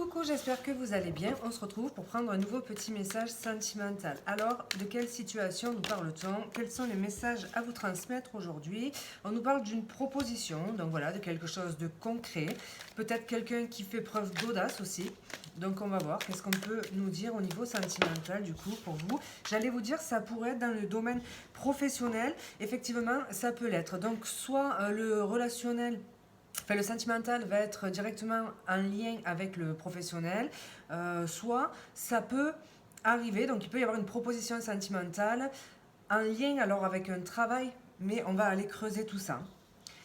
Coucou, j'espère que vous allez bien. On se retrouve pour prendre un nouveau petit message sentimental. Alors, de quelle situation nous parle-t-on? Quels sont les messages à vous transmettre aujourd'hui? On nous parle d'une proposition, donc voilà, de quelque chose de concret. Peut-être quelqu'un qui fait preuve d'audace aussi. Donc on va voir qu'est-ce qu'on peut nous dire au niveau sentimental du coup pour vous. J'allais vous dire ça pourrait être dans le domaine professionnel. Effectivement, ça peut l'être. Donc soit le relationnel. Enfin, le sentimental va être directement en lien avec le professionnel, soit ça peut arriver, donc il peut y avoir une proposition sentimentale en lien alors avec un travail, mais on va aller creuser tout ça.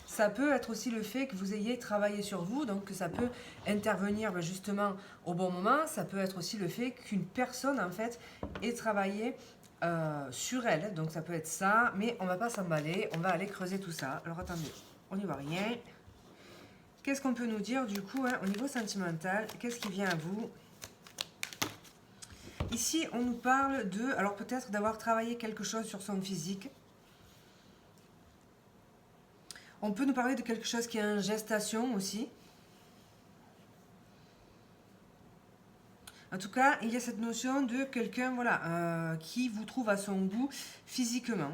Ça peut être aussi le fait que vous ayez travaillé sur vous, donc que ça peut intervenir justement au bon moment. Ça peut être aussi le fait qu'une personne en fait ait travaillé sur elle, donc ça peut être ça, mais on va pas s'emballer, on va aller creuser tout ça. Alors attendez, on n'y voit rien. Qu'est-ce qu'on peut nous dire du coup au niveau sentimental? Qu'est-ce qui vient à vous? Ici, on nous parle de, alors peut-être d'avoir travaillé quelque chose sur son physique. On peut nous parler de quelque chose qui est en gestation aussi. En tout cas, il y a cette notion de quelqu'un voilà, qui vous trouve à son goût physiquement.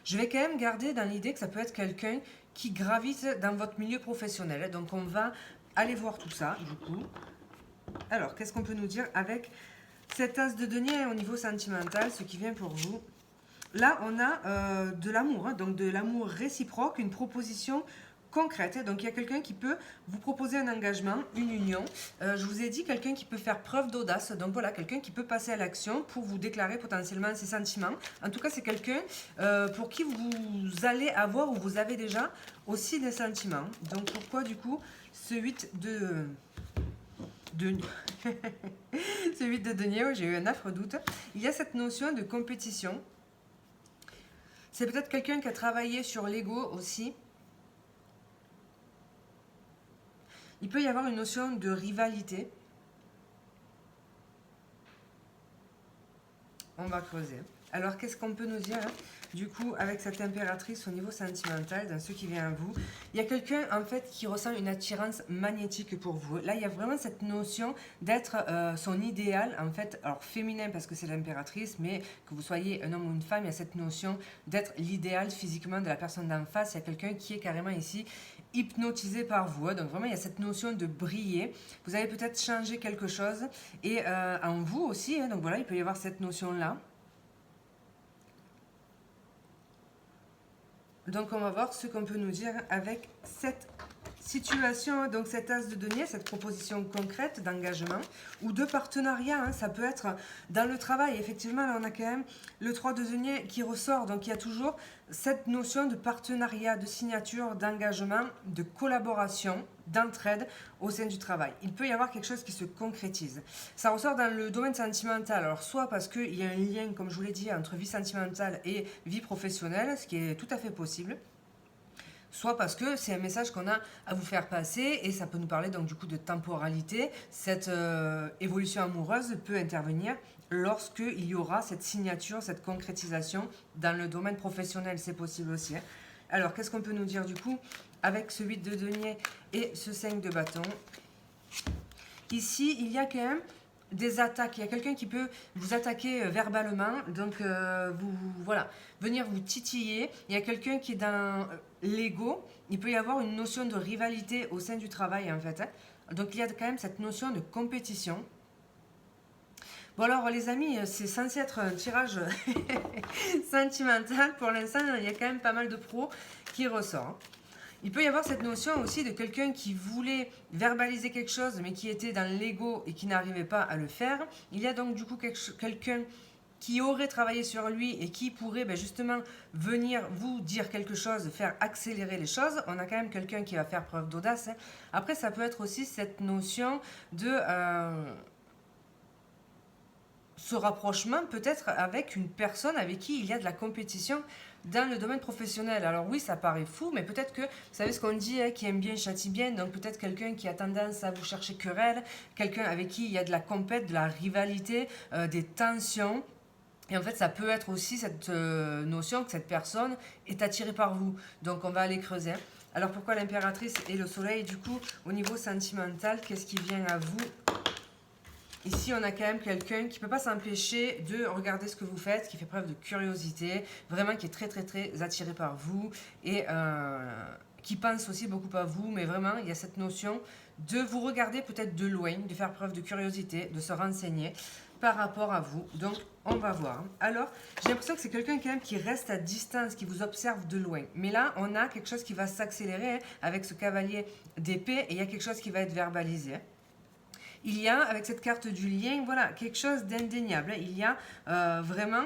Je vais quand même garder dans l'idée que ça peut être quelqu'un qui gravite dans votre milieu professionnel. Donc on va aller voir tout ça du coup. Alors, qu'est-ce qu'on peut nous dire avec cet as de denier au niveau sentimental, ce qui vient pour vous? Là, on a de l'amour, hein, donc de l'amour réciproque, une proposition concrète. Donc, il y a quelqu'un qui peut vous proposer un engagement, une union. Je vous ai dit quelqu'un qui peut faire preuve d'audace. Donc, voilà, quelqu'un qui peut passer à l'action pour vous déclarer potentiellement ses sentiments. En tout cas, c'est quelqu'un pour qui vous allez avoir ou vous avez déjà aussi des sentiments. Donc, pourquoi, du coup, ce 8 de ce 8 de denier, j'ai eu un affreux doute. Il y a cette notion de compétition. C'est peut-être quelqu'un qui a travaillé sur l'ego aussi. Il peut y avoir une notion de rivalité. On va creuser. Alors, qu'est-ce qu'on peut nous dire du coup avec cette impératrice au niveau sentimental, dans ce qui vient à vous? Il y a quelqu'un en fait qui ressent une attirance magnétique pour vous. Là, il y a vraiment cette notion d'être son idéal, en fait, alors féminin parce que c'est l'impératrice, mais que vous soyez un homme ou une femme, il y a cette notion d'être l'idéal physiquement de la personne d'en face. Il y a quelqu'un qui est carrément ici hypnotisé par vous. Donc vraiment, il y a cette notion de briller. Vous avez peut-être changé quelque chose et en vous aussi. Donc voilà, il peut y avoir cette notion-là. Donc on va voir ce qu'on peut nous dire avec cette situation, donc cet as de denier, cette proposition concrète d'engagement ou de partenariat, hein, ça peut être dans le travail. Effectivement, là on a quand même le 3 de denier qui ressort, donc il y a toujours cette notion de partenariat, de signature, d'engagement, de collaboration, d'entraide au sein du travail. Il peut y avoir quelque chose qui se concrétise. Ça ressort dans le domaine sentimental, alors soit parce qu'il y a un lien, comme je vous l'ai dit, entre vie sentimentale et vie professionnelle, ce qui est tout à fait possible, soit parce que c'est un message qu'on a à vous faire passer et ça peut nous parler donc du coup de temporalité. Cette évolution amoureuse peut intervenir lorsqu'il y aura cette signature, cette concrétisation dans le domaine professionnel, c'est possible aussi. Alors, qu'est-ce qu'on peut nous dire du coup avec ce 8 de denier et ce 5 de bâton? Ici, il y a quand même des attaques. Il y a quelqu'un qui peut vous attaquer verbalement, donc voilà, venir vous titiller. Il y a quelqu'un qui est dans l'ego. Il peut y avoir une notion de rivalité au sein du travail en fait. Donc il y a quand même cette notion de compétition. Bon alors les amis, c'est censé être un tirage sentimental. Pour l'instant, il y a quand même pas mal de pros qui ressortent. Il peut y avoir cette notion aussi de quelqu'un qui voulait verbaliser quelque chose mais qui était dans l'ego et qui n'arrivait pas à le faire. Il y a donc du coup quelqu'un qui aurait travaillé sur lui et qui pourrait justement venir vous dire quelque chose, faire accélérer les choses. On a quand même quelqu'un qui va faire preuve d'audace. Hein. Après, ça peut être aussi cette notion de ce rapprochement peut-être avec une personne avec qui il y a de la compétition dans le domaine professionnel. Alors oui, ça paraît fou, mais peut-être que, vous savez ce qu'on dit, hein, qui aime bien châtie bien, donc peut-être quelqu'un qui a tendance à vous chercher querelle, quelqu'un avec qui il y a de la compète, de la rivalité, des tensions. Et en fait, ça peut être aussi cette notion que cette personne est attirée par vous. Donc on va aller creuser. Alors pourquoi l'impératrice et le soleil? Du coup, au niveau sentimental, qu'est-ce qui vient à vous? Ici, on a quand même quelqu'un qui ne peut pas s'empêcher de regarder ce que vous faites, qui fait preuve de curiosité, vraiment qui est très très très attiré par vous et qui pense aussi beaucoup à vous, mais vraiment, il y a cette notion de vous regarder peut-être de loin, de faire preuve de curiosité, de se renseigner par rapport à vous. Donc, on va voir. Alors, j'ai l'impression que c'est quelqu'un quand même qui reste à distance, qui vous observe de loin. Mais là, on a quelque chose qui va s'accélérer avec ce cavalier d'épée et il y a quelque chose qui va être verbalisé. Il y a, avec cette carte du lien, voilà, quelque chose d'indéniable. Il y a vraiment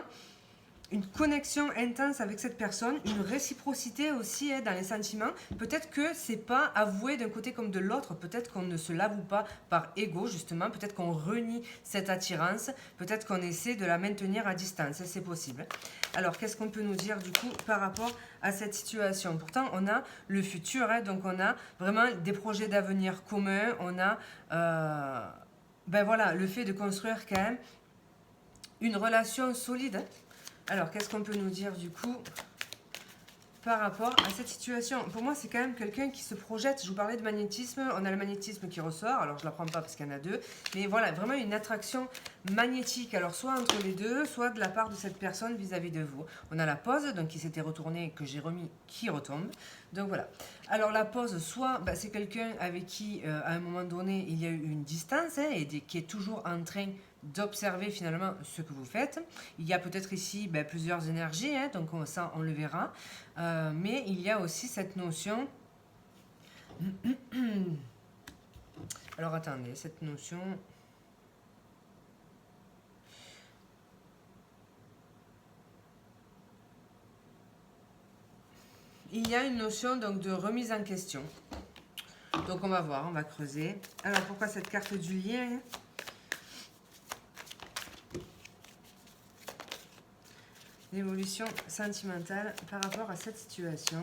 une connexion intense avec cette personne, une réciprocité aussi dans les sentiments. Peut-être que c'est pas avoué d'un côté comme de l'autre, peut-être qu'on ne se l'avoue pas par ego justement, peut-être qu'on renie cette attirance, peut-être qu'on essaie de la maintenir à distance, c'est possible. Alors qu'est-ce qu'on peut nous dire du coup par rapport à cette situation? Pourtant on a le futur, donc on a vraiment des projets d'avenir communs, on a ben voilà, le fait de construire quand même une relation solide. Alors, qu'est-ce qu'on peut nous dire du coup par rapport à cette situation? Pour moi, c'est quand même quelqu'un qui se projette. Je vous parlais de magnétisme. On a le magnétisme qui ressort. Alors, je ne la prends pas parce qu'il y en a deux. Mais voilà, vraiment une attraction magnétique. Alors, soit entre les deux, soit de la part de cette personne vis-à-vis de vous. On a la pause, donc qui s'était retournée, que j'ai remis, qui retombe. Donc, voilà. Alors, la pause, soit c'est quelqu'un avec qui, à un moment donné, il y a eu une distance et qui est toujours en train d'observer finalement ce que vous faites. Il y a peut-être ici plusieurs énergies, donc ça on le verra. Mais il y a aussi cette notion... Alors attendez, cette notion... Il y a une notion donc de remise en question. Donc on va voir, on va creuser. Alors pourquoi cette carte du lien? L'évolution sentimentale par rapport à cette situation.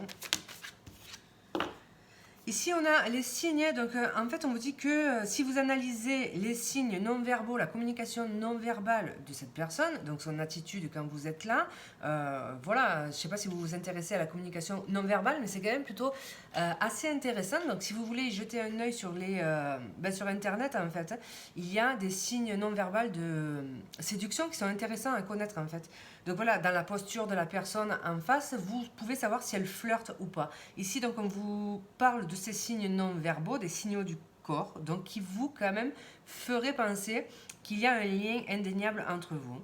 Ici, on a les signes. Donc, en fait, on vous dit que si vous analysez les signes non-verbaux, la communication non-verbale de cette personne, donc son attitude quand vous êtes là, voilà, je ne sais pas si vous vous intéressez à la communication non-verbale, mais c'est quand même plutôt assez intéressant. Donc, si vous voulez y jeter un œil sur, sur Internet, en fait, il y a des signes non-verbales de séduction qui sont intéressants à connaître, en fait. Donc voilà, dans la posture de la personne en face, vous pouvez savoir si elle flirte ou pas. Ici, donc, on vous parle de ces signes non-verbaux, des signaux du corps, donc qui vous, quand même, feraient penser qu'il y a un lien indéniable entre vous.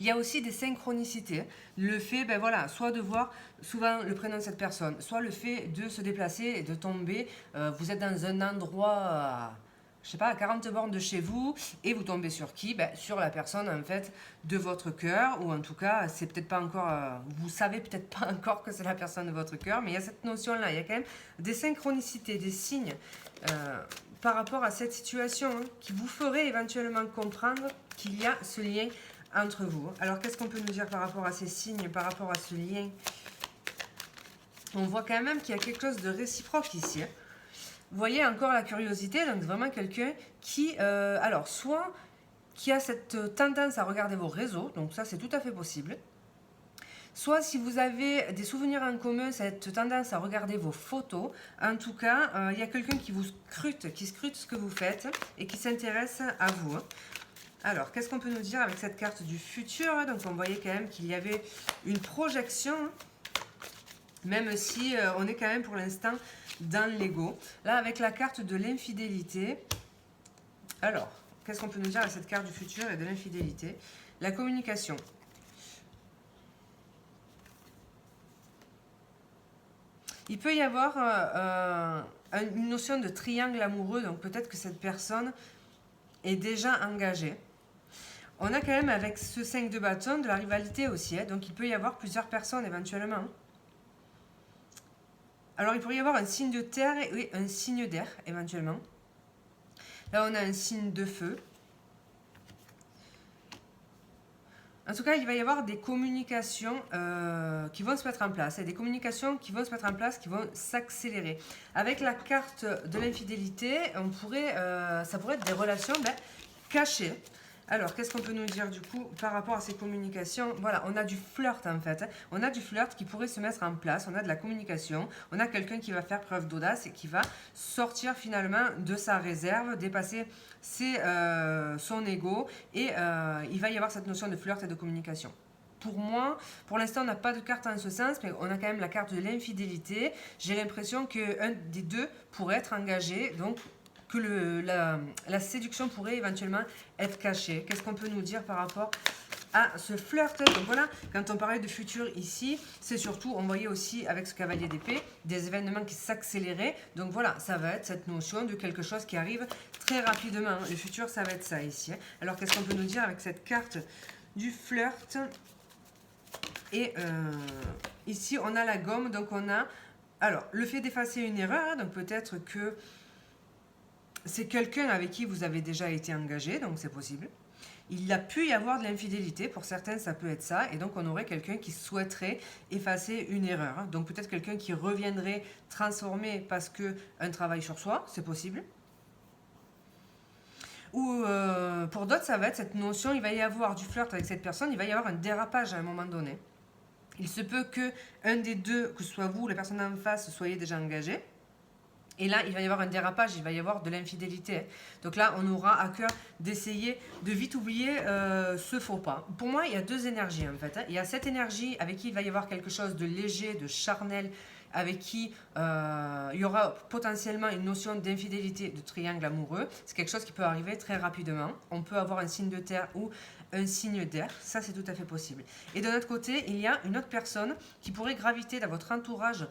Il y a aussi des synchronicités. Le fait, voilà, soit de voir souvent le prénom de cette personne, soit le fait de se déplacer et de tomber. Vous êtes dans un endroit... je sais pas, à 40 bornes de chez vous, et vous tombez sur qui? Sur la personne, en fait, de votre cœur, ou en tout cas, c'est peut-être pas encore, vous savez peut-être pas encore que c'est la personne de votre cœur, mais il y a cette notion-là, il y a quand même des synchronicités, des signes par rapport à cette situation qui vous ferait éventuellement comprendre qu'il y a ce lien entre vous. Alors, qu'est-ce qu'on peut nous dire par rapport à ces signes, par rapport à ce lien? On voit quand même qu'il y a quelque chose de réciproque ici. Vous voyez encore la curiosité, donc vraiment quelqu'un qui, alors, soit qui a cette tendance à regarder vos réseaux, donc ça c'est tout à fait possible. Soit si vous avez des souvenirs en commun, cette tendance à regarder vos photos. En tout cas, il y a quelqu'un qui vous scrute, qui scrute ce que vous faites et qui s'intéresse à vous. Alors, qu'est-ce qu'on peut nous dire avec cette carte du futur? Donc on voyait quand même qu'il y avait une projection, même si on est quand même pour l'instant dans l'ego. Là, avec la carte de l'infidélité, alors, qu'est-ce qu'on peut nous dire avec cette carte du futur et de l'infidélité? La communication. Il peut y avoir une notion de triangle amoureux, donc peut-être que cette personne est déjà engagée. On a quand même avec ce 5 de bâton de la rivalité aussi, donc il peut y avoir plusieurs personnes éventuellement. Alors, il pourrait y avoir un signe de terre et un signe d'air, éventuellement. Là, on a un signe de feu. En tout cas, il va y avoir des communications qui vont se mettre en place. Et des communications qui vont se mettre en place, qui vont s'accélérer. Avec la carte de l'infidélité, ça pourrait être des relations cachées. Alors, qu'est-ce qu'on peut nous dire du coup par rapport à ces communications? Voilà, on a du flirt en fait. On a du flirt qui pourrait se mettre en place. On a de la communication. On a quelqu'un qui va faire preuve d'audace et qui va sortir finalement de sa réserve, dépasser son ego. Et il va y avoir cette notion de flirt et de communication. Pour moi, pour l'instant, on n'a pas de carte en ce sens, mais on a quand même la carte de l'infidélité. J'ai l'impression qu'un des deux pourrait être engagé, donc que la séduction pourrait éventuellement être cachée. Qu'est-ce qu'on peut nous dire par rapport à ce flirt? Donc voilà, quand on parlait de futur ici, c'est surtout, on voyait aussi avec ce cavalier d'épée, des événements qui s'accéléraient. Donc voilà, ça va être cette notion de quelque chose qui arrive très rapidement. Le futur, ça va être ça ici. Alors qu'est-ce qu'on peut nous dire avec cette carte du flirt? Et ici, on a la gomme, donc on a... Alors, le fait d'effacer une erreur, donc peut-être que c'est quelqu'un avec qui vous avez déjà été engagé, donc c'est possible. Il a pu y avoir de l'infidélité, pour certains ça peut être ça, et donc on aurait quelqu'un qui souhaiterait effacer une erreur. Donc peut-être quelqu'un qui reviendrait transformer parce que un travail sur soi, c'est possible. Ou pour d'autres ça va être cette notion, il va y avoir du flirt avec cette personne, il va y avoir un dérapage à un moment donné. Il se peut que un des deux, que ce soit vous ou la personne en face, soyez déjà engagé. Et là, il va y avoir un dérapage, il va y avoir de l'infidélité. Donc là, on aura à cœur d'essayer de vite oublier ce faux pas. Pour moi, il y a deux énergies en fait. Il y a cette énergie avec qui il va y avoir quelque chose de léger, de charnel, avec qui il y aura potentiellement une notion d'infidélité, de triangle amoureux. C'est quelque chose qui peut arriver très rapidement. On peut avoir un signe de terre ou un signe d'air, ça c'est tout à fait possible. Et de notre côté, il y a une autre personne qui pourrait graviter dans votre entourage,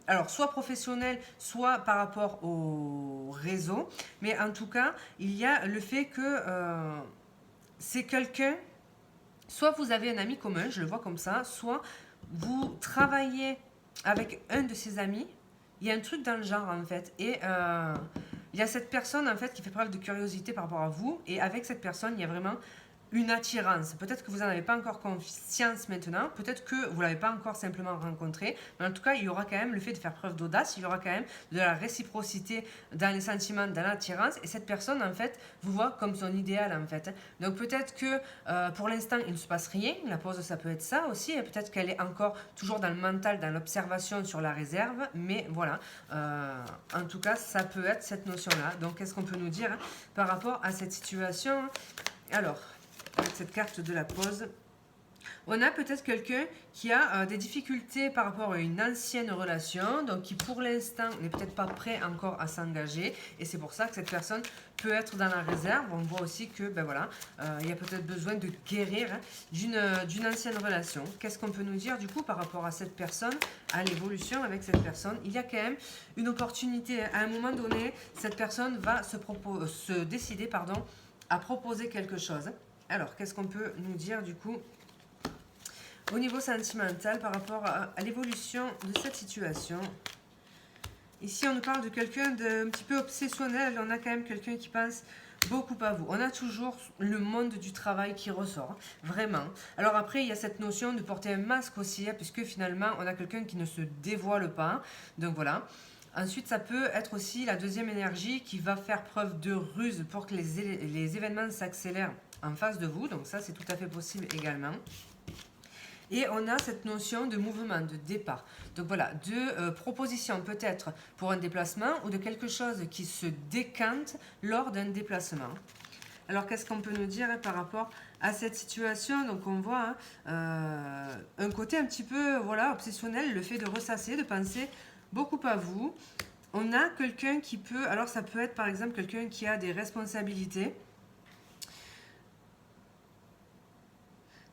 alors soit professionnel, soit par rapport au réseau, mais en tout cas, il y a le fait que c'est quelqu'un, soit vous avez un ami commun, je le vois comme ça, soit vous travaillez avec un de ses amis, il y a un truc dans le genre en fait, et il y a cette personne en fait qui fait preuve de curiosité par rapport à vous, et avec cette personne, il y a vraiment une attirance. Peut-être que vous n'en avez pas encore conscience maintenant, peut-être que vous ne l'avez pas encore simplement rencontré, mais en tout cas, il y aura quand même le fait de faire preuve d'audace, il y aura quand même de la réciprocité dans les sentiments, dans l'attirance, et cette personne, en fait, vous voit comme son idéal, en fait. Donc peut-être que pour l'instant, il ne se passe rien, la pause, ça peut être ça aussi, et peut-être qu'elle est encore toujours dans le mental, dans l'observation sur la réserve, mais voilà, en tout cas, ça peut être cette notion-là. Donc qu'est-ce qu'on peut nous dire par rapport à cette situation? Alors, avec cette carte de la pause, on a peut-être quelqu'un qui a des difficultés par rapport à une ancienne relation, donc qui pour l'instant n'est peut-être pas prêt encore à s'engager, et c'est pour ça que cette personne peut être dans la réserve. On voit aussi que ben voilà, il y a peut-être besoin de guérir d'une ancienne relation. Qu'est-ce qu'on peut nous dire du coup par rapport à cette personne, à l'évolution avec cette personne? Il y a quand même une opportunité. À un moment donné, cette personne va se décider à proposer quelque chose. Alors, qu'est-ce qu'on peut nous dire du coup au niveau sentimental par rapport à l'évolution de cette situation? Ici, on nous parle de quelqu'un d'un petit peu obsessionnel. On a quand même quelqu'un qui pense beaucoup à vous. On a toujours le monde du travail qui ressort, vraiment. Alors après, il y a cette notion de porter un masque aussi, puisque finalement, on a quelqu'un qui ne se dévoile pas. Donc voilà. Ensuite, ça peut être aussi la deuxième énergie qui va faire preuve de ruse pour que les événements s'accélèrent en face de vous. Donc ça, c'est tout à fait possible également. Et on a cette notion de mouvement, de départ. Donc voilà, de proposition peut-être pour un déplacement ou de quelque chose qui se décante lors d'un déplacement. Alors qu'est-ce qu'on peut nous dire par rapport à cette situation? Donc on voit un côté un petit peu voilà, obsessionnel, le fait de ressasser, de penser beaucoup à vous. On a quelqu'un qui peut, alors ça peut être par exemple quelqu'un qui a des responsabilités.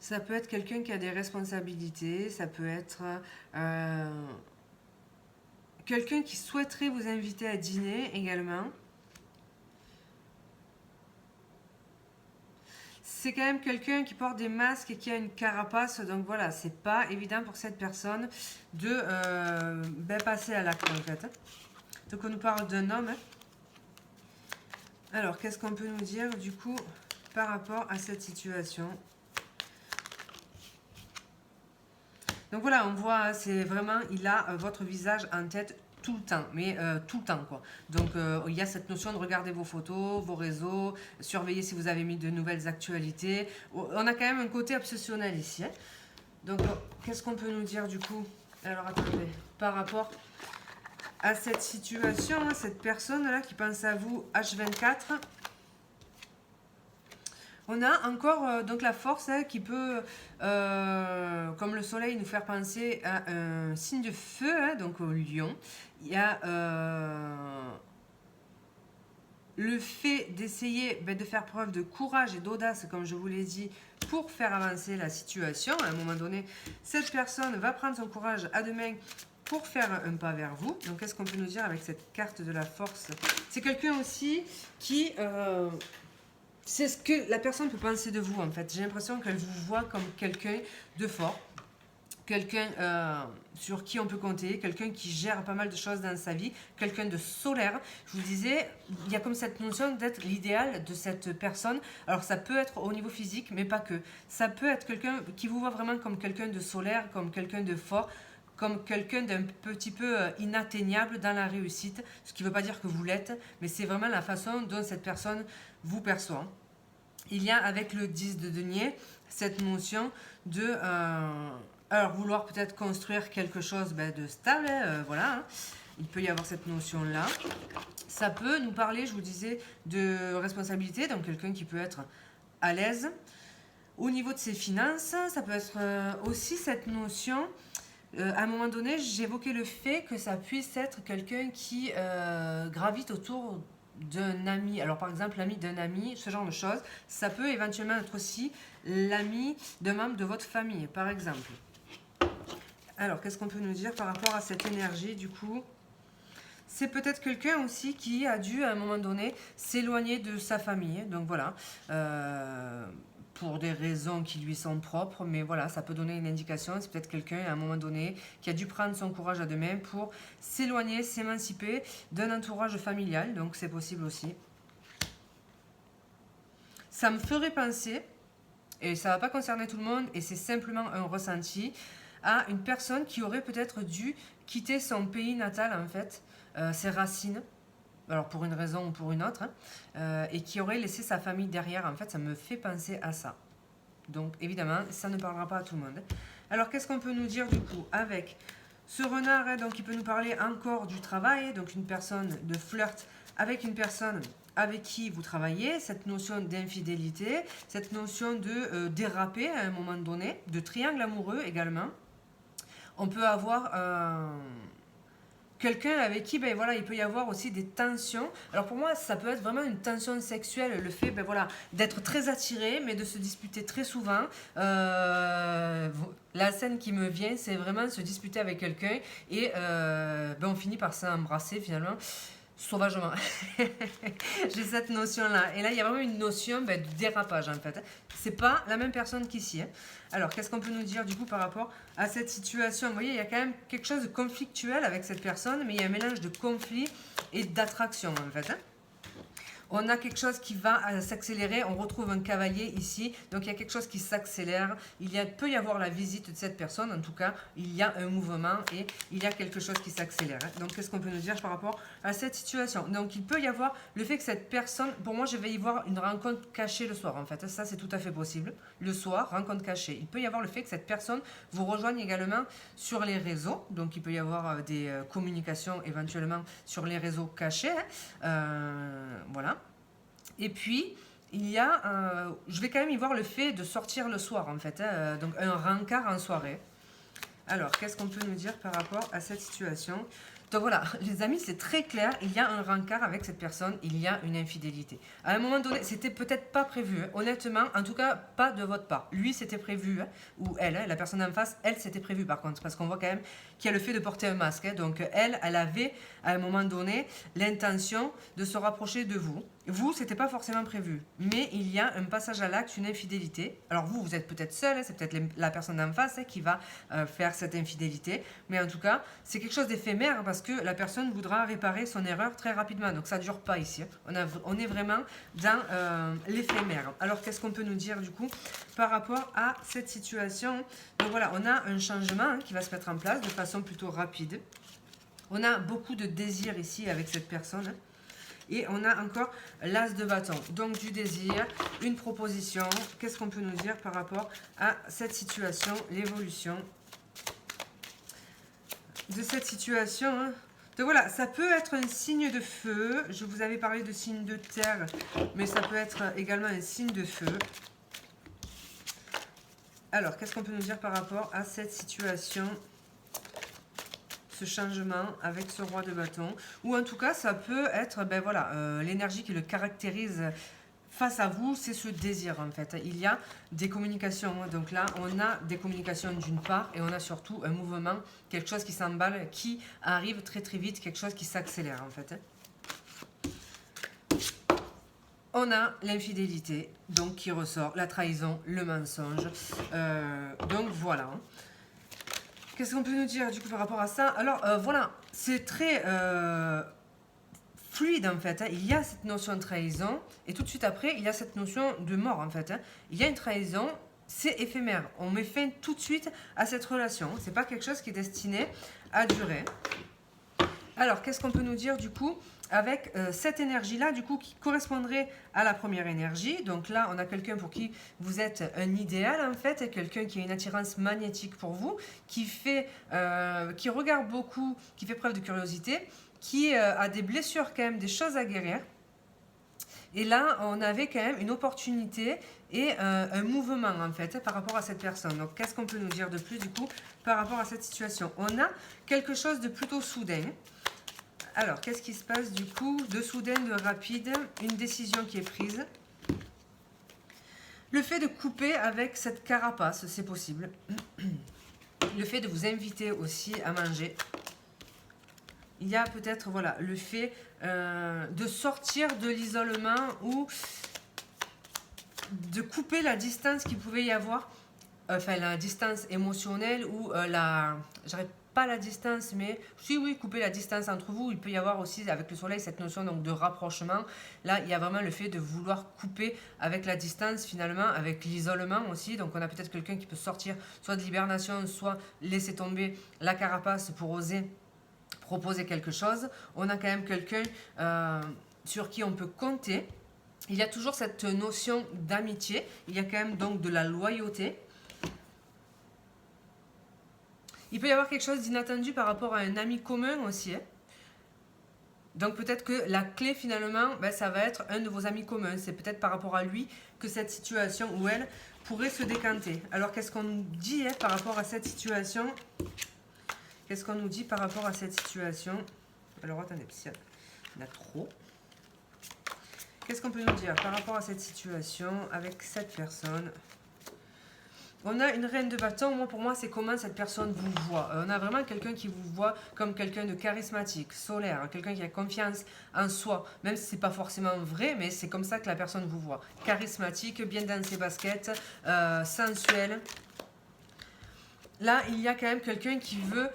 Ça peut être quelqu'un qui a des responsabilités, ça peut être quelqu'un qui souhaiterait vous inviter à dîner également. C'est quand même quelqu'un qui porte des masques et qui a une carapace, donc voilà, c'est pas évident pour cette personne de passer à l'acte en fait. Donc on nous parle d'un homme. Alors qu'est-ce qu'on peut nous dire du coup par rapport à cette situation? Donc voilà, on voit, c'est vraiment, il a votre visage en tête tout le temps, mais tout le temps quoi. Donc il y a cette notion de regarder vos photos, vos réseaux, surveiller si vous avez mis de nouvelles actualités. On a quand même un côté obsessionnel ici. Hein. Donc qu'est-ce qu'on peut nous dire du coup? Alors attendez, par rapport à cette situation, hein, cette personne-là qui pense à vous H24, on a encore donc la force hein, qui peut, comme le soleil, nous faire penser à un signe de feu, hein, donc au lion. Il y a le fait d'essayer de faire preuve de courage et d'audace, comme je vous l'ai dit, pour faire avancer la situation. À un moment donné, cette personne va prendre son courage à deux mains pour faire un pas vers vous. Donc, qu'est-ce qu'on peut nous dire avec cette carte de la force? C'est quelqu'un aussi qui... c'est ce que la personne peut penser de vous, en fait. J'ai l'impression qu'elle vous voit comme quelqu'un de fort, quelqu'un sur qui on peut compter, quelqu'un qui gère pas mal de choses dans sa vie, quelqu'un de solaire. Je vous disais, il y a comme cette notion d'être l'idéal de cette personne. Alors ça peut être au niveau physique, mais pas que. Ça peut être quelqu'un qui vous voit vraiment comme quelqu'un de solaire, comme quelqu'un de fort, comme quelqu'un d'un petit peu inatteignable dans la réussite. Ce qui ne veut pas dire que vous l'êtes, mais c'est vraiment la façon dont cette personne vous perçoit. Il y a avec le 10 de denier cette notion de alors vouloir peut-être construire quelque chose de stable, voilà, hein. Il peut y avoir cette notion-là. Ça peut nous parler, je vous disais, de responsabilité, donc quelqu'un qui peut être à l'aise. Au niveau de ses finances, ça peut être aussi cette notion, à un moment donné, j'évoquais le fait que ça puisse être quelqu'un qui gravite autour d'un ami, alors par exemple l'ami d'un ami, ce genre de choses, ça peut éventuellement être aussi l'ami d'un membre de votre famille, par exemple. Alors, qu'est-ce qu'on peut nous dire par rapport à cette énergie, du coup? C'est peut-être quelqu'un aussi qui a dû, à un moment donné, s'éloigner de sa famille, donc voilà, pour des raisons qui lui sont propres, mais voilà, ça peut donner une indication. C'est peut-être quelqu'un, à un moment donné, qui a dû prendre son courage à deux mains pour s'éloigner, s'émanciper d'un entourage familial, donc c'est possible aussi. Ça me ferait penser, et ça ne va pas concerner tout le monde, et c'est simplement un ressenti, à une personne qui aurait peut-être dû quitter son pays natal, en fait, ses racines, alors pour une raison ou pour une autre, hein, et qui aurait laissé sa famille derrière. En fait, ça me fait penser à ça. Donc, évidemment, ça ne parlera pas à tout le monde. Alors, qu'est-ce qu'on peut nous dire, du coup, avec ce renard, hein, donc il peut nous parler encore du travail, donc une personne de flirt avec une personne avec qui vous travaillez, cette notion d'infidélité, cette notion de déraper à un moment donné, de triangle amoureux également. On peut avoir quelqu'un avec qui voilà, il peut y avoir aussi des tensions. Alors pour moi, ça peut être vraiment une tension sexuelle, le fait voilà, d'être très attiré, mais de se disputer très souvent. La scène qui me vient, c'est vraiment se disputer avec quelqu'un et on finit par s'embrasser finalement. Sauvagement. J'ai cette notion-là. Et là, il y a vraiment une notion de dérapage, en fait. C'est pas la même personne qu'ici. Hein. Alors, qu'est-ce qu'on peut nous dire, du coup, par rapport à cette situation? Vous voyez, il y a quand même quelque chose de conflictuel avec cette personne, mais il y a un mélange de conflit et d'attraction, en fait. Hein. On a quelque chose qui va s'accélérer. On retrouve un cavalier ici. Donc, il y a quelque chose qui s'accélère. Peut y avoir la visite de cette personne. En tout cas, il y a un mouvement et il y a quelque chose qui s'accélère. Donc, qu'est-ce qu'on peut nous dire par rapport à cette situation? Donc, il peut y avoir le fait que cette personne... Pour moi, je vais y voir une rencontre cachée le soir, en fait. Ça, c'est tout à fait possible. Le soir, rencontre cachée. Il peut y avoir le fait que cette personne vous rejoigne également sur les réseaux. Donc, il peut y avoir des communications éventuellement sur les réseaux cachés. Voilà. Et puis, il y a, je vais quand même y voir le fait de sortir le soir, en fait. Hein, donc, un rencard en soirée. Alors, qu'est-ce qu'on peut nous dire par rapport à cette situation? Donc voilà, les amis, c'est très clair. Il y a un rencard avec cette personne. Il y a une infidélité. À un moment donné, c'était peut-être pas prévu. Hein, honnêtement, en tout cas, pas de votre part. Lui, c'était prévu. Hein, ou elle, hein, la personne en face, elle, c'était prévu par contre. Parce qu'on voit quand même qu'il y a le fait de porter un masque. Hein, donc, elle avait, à un moment donné, l'intention de se rapprocher de vous. Vous, c'était pas forcément prévu. Mais il y a un passage à l'acte, une infidélité. Alors vous, vous êtes peut-être seul, hein, c'est peut-être la personne en face hein, qui va faire cette infidélité. Mais en tout cas, c'est quelque chose d'éphémère parce que la personne voudra réparer son erreur très rapidement. Donc ça ne dure pas ici. Hein. On est vraiment dans l'éphémère. Alors qu'est-ce qu'on peut nous dire du coup par rapport à cette situation? Donc voilà, on a un changement hein, qui va se mettre en place de façon plutôt rapide. On a beaucoup de désir ici avec cette personne. Et on a encore l'as de bâton. Donc du désir, une proposition. Qu'est-ce qu'on peut nous dire par rapport à cette situation, l'évolution de cette situation, hein. Donc voilà, ça peut être un signe de feu. Je vous avais parlé de signe de terre, mais ça peut être également un signe de feu. Alors, qu'est-ce qu'on peut nous dire par rapport à cette situation, ce changement avec ce roi de bâton? Ou en tout cas, ça peut être, ben voilà, l'énergie qui le caractérise face à vous, c'est ce désir en fait. Il y a des communications. Donc là, on a des communications d'une part et on a surtout un mouvement, quelque chose qui s'emballe, qui arrive très très vite, quelque chose qui s'accélère en fait. On a l'infidélité, donc qui ressort, la trahison, le mensonge. Donc voilà. Qu'est-ce qu'on peut nous dire du coup par rapport à ça? Alors voilà, c'est très fluide en fait. Il y a cette notion de trahison et tout de suite après, il y a cette notion de mort en fait. Il y a une trahison, c'est éphémère. On met fin tout de suite à cette relation. C'est pas quelque chose qui est destiné à durer. Alors, qu'est-ce qu'on peut nous dire du coup avec cette énergie-là, du coup, qui correspondrait à la première énergie? Donc là, on a quelqu'un pour qui vous êtes un idéal, en fait, quelqu'un qui a une attirance magnétique pour vous, qui regarde beaucoup, qui fait preuve de curiosité, qui a des blessures quand même, des choses à guérir. Et là, on avait quand même une opportunité et un mouvement, en fait, par rapport à cette personne. Donc, qu'est-ce qu'on peut nous dire de plus, du coup, par rapport à cette situation? On a quelque chose de plutôt soudain. Alors, qu'est-ce qui se passe, du coup, de soudain, de rapide? Une décision qui est prise. Le fait de couper avec cette carapace, c'est possible. Le fait de vous inviter aussi à manger. Il y a peut-être, voilà, le fait de sortir de l'isolement ou de couper la distance qu'il pouvait y avoir, enfin la distance émotionnelle ou j'arrête pas la distance, mais oui, couper la distance entre vous. Il peut y avoir aussi avec le soleil cette notion donc de rapprochement. Là, il y a vraiment le fait de vouloir couper avec la distance finalement, avec l'isolement aussi. Donc on a peut-être quelqu'un qui peut sortir soit de l'hibernation, soit laisser tomber la carapace pour oser proposer quelque chose. On a quand même quelqu'un sur qui on peut compter. Il y a toujours cette notion d'amitié. Il y a quand même donc de la loyauté. Il peut y avoir quelque chose d'inattendu par rapport à un ami commun aussi. Donc peut-être que la clé finalement, ça va être un de vos amis communs. C'est peut-être par rapport à lui que cette situation ou elle pourrait se décanter. Alors qu'est-ce qu'on nous dit par rapport à cette situation? Qu'est-ce qu'on nous dit par rapport à cette situation? Alors attendez, parce qu'il y en a trop. Qu'est-ce qu'on peut nous dire par rapport à cette situation avec cette personne? On a une reine de bâton. Moi, pour moi, c'est comment cette personne vous voit. On a vraiment quelqu'un qui vous voit comme quelqu'un de charismatique, solaire, quelqu'un qui a confiance en soi. Même si ce n'est pas forcément vrai, mais c'est comme ça que la personne vous voit. Charismatique, bien dans ses baskets, sensuel. Là, il y a quand même quelqu'un qui veut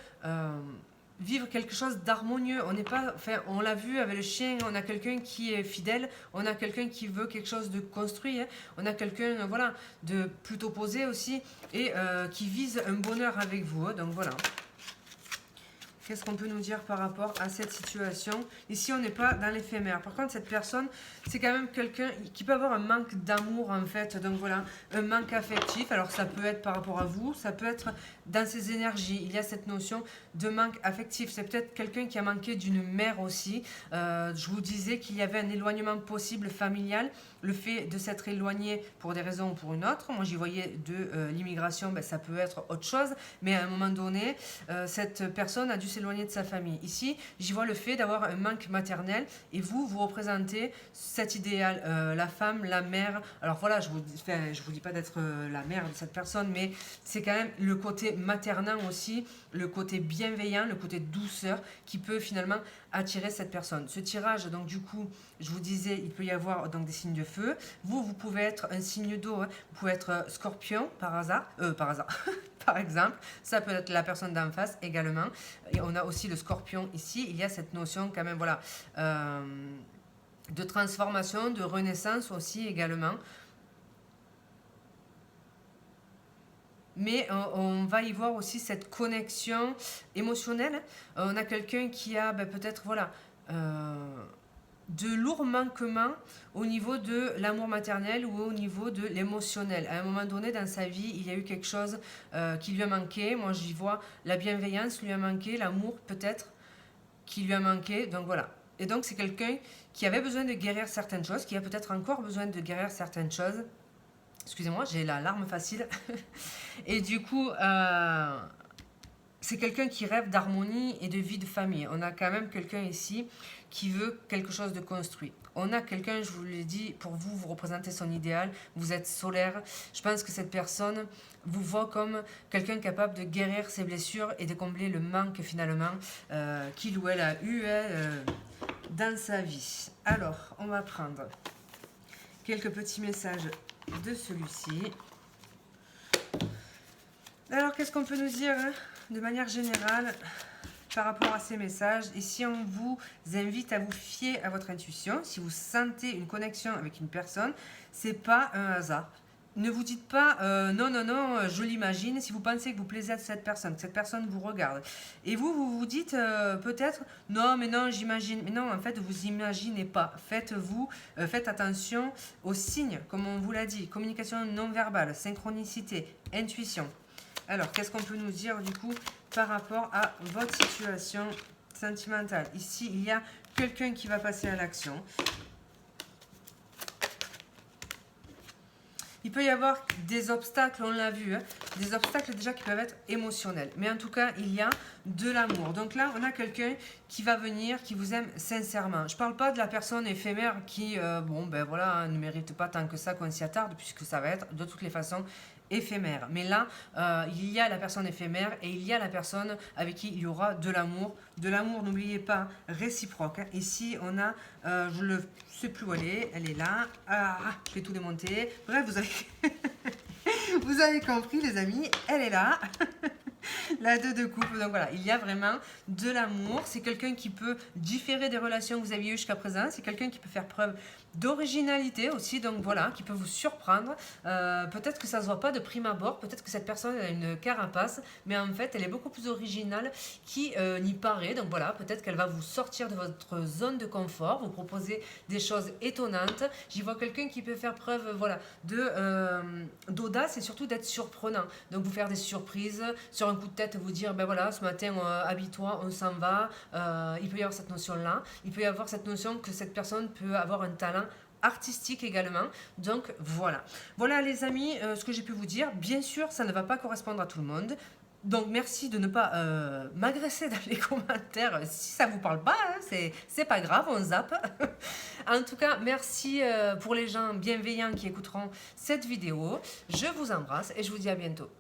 vivre quelque chose d'harmonieux. On n'est pas, enfin, on l'a vu avec le chien, on a quelqu'un qui est fidèle, on a quelqu'un qui veut quelque chose de construit, hein. On a quelqu'un, voilà, de plutôt posé aussi et qui vise un bonheur avec vous. Hein. Donc voilà. Qu'est-ce qu'on peut nous dire par rapport à cette situation? Ici, on n'est pas dans l'éphémère. Par contre, cette personne, c'est quand même quelqu'un qui peut avoir un manque d'amour, en fait. Donc voilà, un manque affectif. Alors, ça peut être par rapport à vous, ça peut être dans ses énergies. Il y a cette notion de manque affectif. C'est peut-être quelqu'un qui a manqué d'une mère aussi. Je vous disais qu'il y avait un éloignement possible familial. Le fait de s'être éloigné pour des raisons ou pour une autre. Moi, j'y voyais de l'immigration, ça peut être autre chose. Mais à un moment donné, cette personne a dû s'éloigner de sa famille. Ici, j'y vois le fait d'avoir un manque maternel et vous représentez cet idéal, la femme, la mère. Alors voilà, je vous dis pas d'être la mère de cette personne, mais c'est quand même le côté maternant aussi, le côté bienveillant, le côté douceur qui peut finalement attirer cette personne. Ce tirage, donc du coup, je vous disais, il peut y avoir donc des signes de feu. Vous pouvez être un signe d'eau, hein. Vous pouvez être scorpion par hasard, par exemple. Ça peut être la personne d'en face également. Et on a aussi le scorpion ici. Il y a cette notion quand même, voilà, de transformation, de renaissance aussi également. mais on va y voir aussi cette connexion émotionnelle. On a quelqu'un qui a peut-être voilà, de lourds manquements au niveau de l'amour maternel ou au niveau de l'émotionnel. À un moment donné dans sa vie, il y a eu quelque chose qui lui a manqué. Moi, j'y vois la bienveillance lui a manqué, l'amour peut-être qui lui a manqué. Donc voilà. Et donc, c'est quelqu'un qui avait besoin de guérir certaines choses, qui a peut-être encore besoin de guérir certaines choses. Excusez-moi, j'ai la larme facile. Et du coup, c'est quelqu'un qui rêve d'harmonie et de vie de famille. On a quand même quelqu'un ici qui veut quelque chose de construit. On a quelqu'un, je vous l'ai dit, pour vous, vous représentez son idéal, vous êtes solaire. Je pense que cette personne vous voit comme quelqu'un capable de guérir ses blessures et de combler le manque finalement qu'il ou elle a eu dans sa vie. Alors, on va prendre quelques petits messages de celui-ci. Alors, qu'est-ce qu'on peut nous dire de manière générale par rapport à ces messages? Ici, on vous invite à vous fier à votre intuition. Si vous sentez une connexion avec une personne, c'est pas un hasard. Ne vous dites pas non, non, non, je l'imagine. Si vous pensez que vous plaisez à cette personne vous regarde. Et vous vous dites peut-être non, mais non, j'imagine. Mais non, en fait, vous imaginez pas. Faites attention aux signes, comme on vous l'a dit. Communication non verbale, synchronicité, intuition. Alors, qu'est-ce qu'on peut nous dire du coup par rapport à votre situation sentimentale? Ici, il y a quelqu'un qui va passer à l'action. Il peut y avoir des obstacles, on l'a vu, des obstacles déjà qui peuvent être émotionnels. Mais en tout cas, il y a de l'amour. Donc là, on a quelqu'un qui va venir, qui vous aime sincèrement. Je ne parle pas de la personne éphémère qui, voilà, ne mérite pas tant que ça qu'on s'y attarde, puisque ça va être de toutes les façons éphémère. Mais là, il y a la personne éphémère et il y a la personne avec qui il y aura de l'amour. De l'amour, n'oubliez pas, réciproque. Ici, on a, je ne sais plus où elle est là. Ah, je vais tout démonter. Bref, vous avez, vous avez compris, les amis, elle est là. La 2 de coupe, donc voilà, il y a vraiment de l'amour. C'est quelqu'un qui peut différer des relations que vous aviez eues jusqu'à présent. C'est quelqu'un qui peut faire preuve d'originalité aussi, donc voilà, qui peut vous surprendre. Peut-être que ça ne se voit pas de prime abord, peut-être que cette personne a une carapace, mais en fait, elle est beaucoup plus originale qu'il n'y paraît. Donc voilà, peut-être qu'elle va vous sortir de votre zone de confort, vous proposer des choses étonnantes. J'y vois quelqu'un qui peut faire preuve voilà, d'audace et surtout d'être surprenant. Donc vous faire des surprises, sur un coup de tête, vous dire, ben voilà, ce matin, habille-toi, on s'en va. Il peut y avoir cette notion-là. Il peut y avoir cette notion que cette personne peut avoir un talent artistique également. Donc voilà. Voilà les amis, ce que j'ai pu vous dire. Bien sûr, ça ne va pas correspondre à tout le monde. Donc merci de ne pas m'agresser dans les commentaires si ça vous parle pas, hein, c'est pas grave, on zappe. En tout cas, merci pour les gens bienveillants qui écouteront cette vidéo. Je vous embrasse et je vous dis à bientôt.